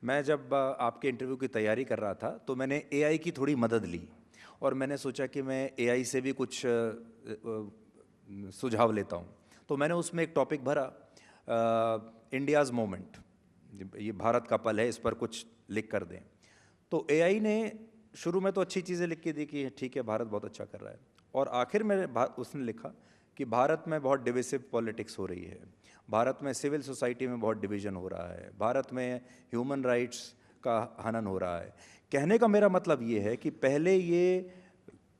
मैं जब आपके इंटरव्यू की तैयारी कर रहा था तो मैंने एआई की थोड़ी मदद ली और मैंने सोचा कि मैं एआई से भी कुछ सुझाव लेता हूँ। तो मैंने उसमें एक टॉपिक भरा, इंडियाज़ मोमेंट, ये भारत का पल है, इस पर कुछ लिख कर दें। तो एआई ने शुरू में तो अच्छी चीज़ें लिख के दी कि ठीक है भारत बहुत अच्छा कर रहा है, और आखिर में उसने लिखा कि भारत में बहुत डिविसिव पॉलिटिक्स हो रही है, भारत में सिविल सोसाइटी में बहुत डिवीज़न हो रहा है, भारत में ह्यूमन राइट्स का हनन हो रहा है। कहने का मेरा मतलब ये है कि पहले ये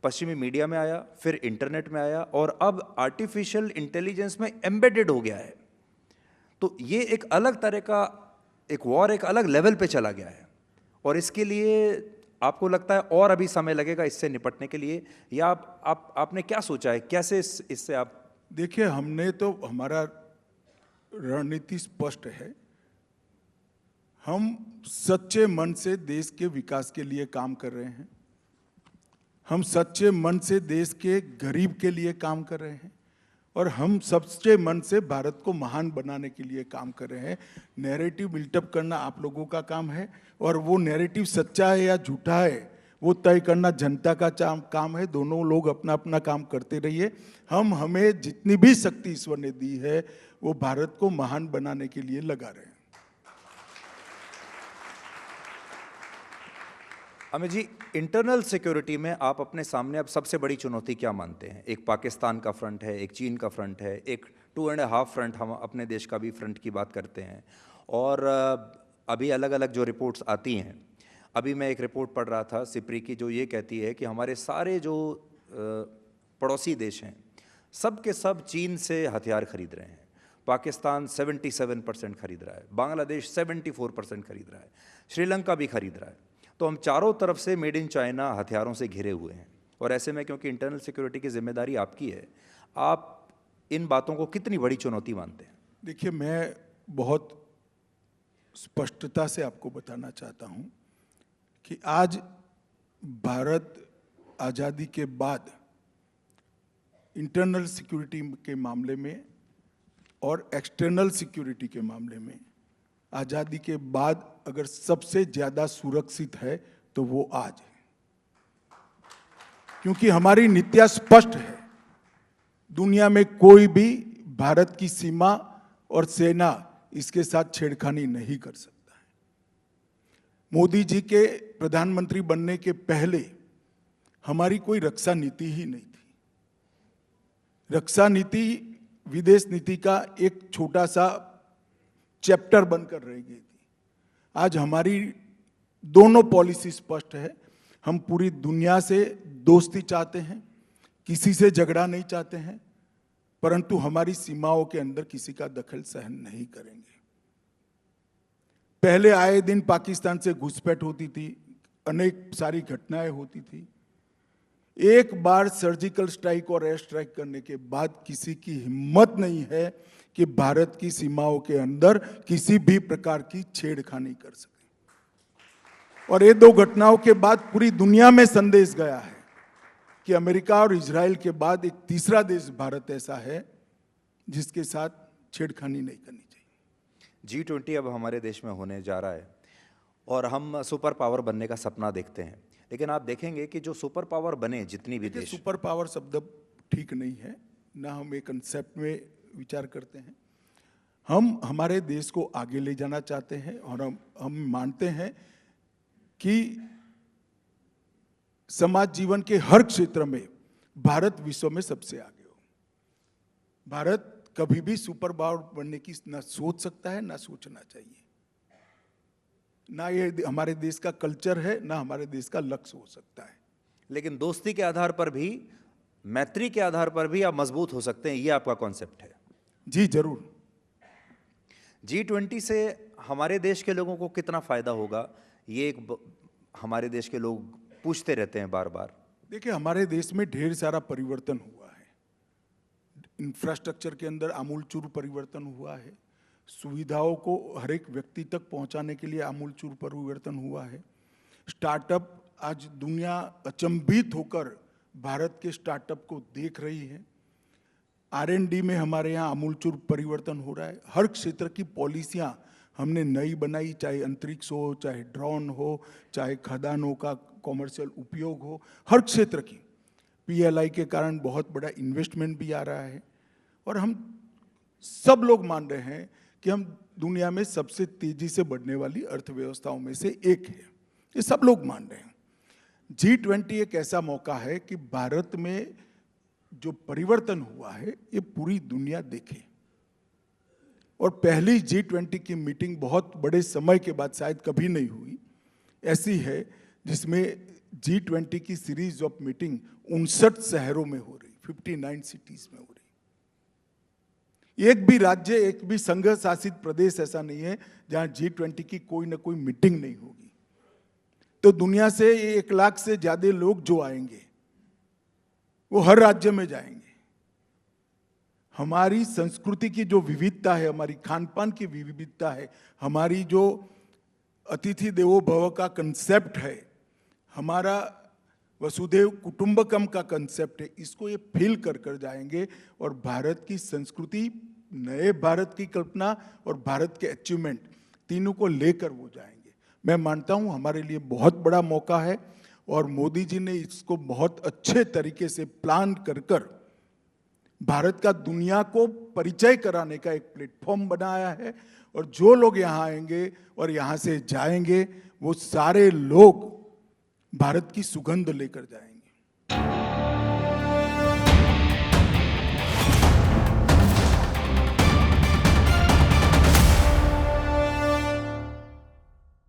पश्चिमी मीडिया में आया, फिर इंटरनेट में आया, और अब आर्टिफिशियल इंटेलिजेंस में एम्बेडेड हो गया है। तो ये एक अलग तरह का एक वॉर, एक अलग लेवल पे चला गया है, और इसके लिए आपको लगता है और अभी समय लगेगा इससे निपटने के लिए, या आपने क्या सोचा है, कैसे इससे आप? देखिए, हमने तो हमारा रणनीति स्पष्ट है। हम सच्चे मन से देश के विकास के लिए काम कर रहे हैं। हम सच्चे मन से देश के गरीब के लिए काम कर रहे हैं, और हम सच्चे मन से भारत को महान बनाने के लिए काम कर रहे हैं। नैरेटिव बिल्टअप करना आप लोगों का काम है, और वो नैरेटिव सच्चा है या झूठा है वो तय करना जनता का काम है। दोनों लोग अपना अपना काम करते रहिए। हमें जितनी भी शक्ति ईश्वर ने दी है वो भारत को महान बनाने के लिए लगा रहे हैं। अमित जी, इंटरनल सिक्योरिटी में आप अपने सामने अब सबसे बड़ी चुनौती क्या मानते हैं? एक पाकिस्तान का फ्रंट है, एक चीन का फ्रंट है, एक 2.5 फ्रंट, हम अपने देश का भी फ्रंट की बात करते हैं, और अभी अलग अलग जो रिपोर्ट्स आती हैं। अभी मैं एक रिपोर्ट पढ़ रहा था सिप्री की, जो ये कहती है कि हमारे सारे जो पड़ोसी देश हैं सब के सब चीन से हथियार खरीद रहे हैं। पाकिस्तान 77% खरीद रहा है, बांग्लादेश 74% खरीद रहा है, श्रीलंका भी खरीद रहा है। तो हम चारों तरफ से मेड इन चाइना हथियारों से घिरे हुए हैं, और ऐसे में क्योंकि इंटरनल सिक्योरिटी की जिम्मेदारी आपकी है, आप इन बातों को कितनी बड़ी चुनौती मानते हैं? देखिए, मैं बहुत स्पष्टता से आपको बताना चाहता हूं कि आज भारत आज़ादी के बाद इंटरनल सिक्योरिटी के मामले में और एक्सटर्नल सिक्योरिटी के मामले में आज़ादी के बाद अगर सबसे ज़्यादा सुरक्षित है तो वो आज है, क्योंकि हमारी नीतियां स्पष्ट है। दुनिया में कोई भी भारत की सीमा और सेना इसके साथ छेड़खानी नहीं कर सकता है। मोदी जी के प्रधानमंत्री बनने के पहले हमारी कोई रक्षा नीति ही नहीं थी। रक्षा नीति विदेश नीति का एक छोटा सा चैप्टर बनकर रह गई थी। आज हमारी दोनों पॉलिसी स्पष्ट है। हम पूरी दुनिया से दोस्ती चाहते हैं, किसी से झगड़ा नहीं चाहते हैं, परंतु हमारी सीमाओं के अंदर किसी का दखल सहन नहीं करेंगे। पहले आए दिन पाकिस्तान से घुसपैठ होती थी, अनेक सारी घटनाएं होती थी। एक बार सर्जिकल स्ट्राइक और एयर स्ट्राइक करने के बाद किसी की हिम्मत नहीं है कि भारत की सीमाओं के अंदर किसी भी प्रकार की छेड़खानी कर सके। और ये दो घटनाओं के बाद पूरी दुनिया में संदेश गया है कि अमेरिका और इजराइल के बाद एक तीसरा देश भारत ऐसा है जिसके साथ छेड़खानी नहीं करनी चाहिए। G20 अब हमारे देश में होने जा रहा है, और हम सुपर पावर बनने का सपना देखते हैं, लेकिन आप देखेंगे कि जो सुपर पावर बने, जितनी भी देश। सुपर पावर शब्द ठीक नहीं है, ना हम एक कंसेप्ट में विचार करते हैं। हम हमारे देश को आगे ले जाना चाहते हैं, और हम मानते हैं कि समाज जीवन के हर क्षेत्र में भारत विश्व में सबसे आगे हो। भारत कभी भी सुपर पावर बनने की ना सोच सकता है, ना सोचना चाहिए। ना ये हमारे देश का कल्चर है, ना हमारे देश का लक्ष्य हो सकता है। लेकिन दोस्ती के आधार पर भी, मैत्री के आधार पर भी आप मजबूत हो सकते हैं, ये आपका कॉन्सेप्ट है? जी जरूर। G20 से हमारे देश के लोगों को कितना फायदा होगा, ये एक हमारे देश के लोग पूछते रहते हैं बार बार। देखिए, हमारे देश में ढेर सारा परिवर्तन हुआ है। इंफ्रास्ट्रक्चर के अंदर आमूलचूल परिवर्तन हुआ है। सुविधाओं को हर एक व्यक्ति तक पहुंचाने के लिए आमूलचूल परिवर्तन हुआ है। स्टार्टअप, आज दुनिया अचंभित होकर भारत के स्टार्टअप को देख रही है। R&D में हमारे यहाँ आमूलचूल परिवर्तन हो रहा है। हर क्षेत्र की पॉलिसियां हमने नई बनाई, चाहे अंतरिक्ष हो, चाहे ड्रोन हो, चाहे खदानों का कॉमर्शियल उपयोग हो, हर क्षेत्र की PLI के कारण बहुत बड़ा इन्वेस्टमेंट भी आ रहा है। और हम सब लोग मान रहे हैं कि हम दुनिया में सबसे तेजी से बढ़ने वाली अर्थव्यवस्थाओं में से एक है, ये सब लोग मान रहे हैं। G20 एक ऐसा मौका है कि भारत में जो परिवर्तन हुआ है ये पूरी दुनिया देखे। और पहली G20 की मीटिंग बहुत बड़े समय के बाद, शायद कभी नहीं हुई ऐसी है, जिसमें G20 की सीरीज ऑफ मीटिंग 59 शहरों में हो रही, 59 सिटीज में हो रही। एक भी राज्य, एक भी संघ शासित प्रदेश ऐसा नहीं है जहां G20 की कोई ना कोई मीटिंग नहीं होगी। तो दुनिया से 1 लाख से ज्यादा लोग जो आएंगे वो हर राज्य में जाएंगे। हमारी संस्कृति की जो विविधता है, हमारी खान पान की विविधता है, हमारी जो अतिथि देवो भव का कंसेप्ट है, हमारा वसुधैव कुटुंबकम का कंसेप्ट है, इसको ये फील कर कर जाएंगे। और भारत की संस्कृति, नए भारत की कल्पना और भारत के अचीवमेंट, तीनों को लेकर वो जाएंगे। मैं मानता हूँ हमारे लिए बहुत बड़ा मौका है और मोदी जी ने इसको बहुत अच्छे तरीके से प्लान कर कर भारत का दुनिया को परिचय कराने का एक प्लेटफॉर्म बनाया है। और जो लोग यहाँ आएंगे और यहाँ से जाएंगे, वो सारे लोग भारत की सुगंध लेकर जाएंगे।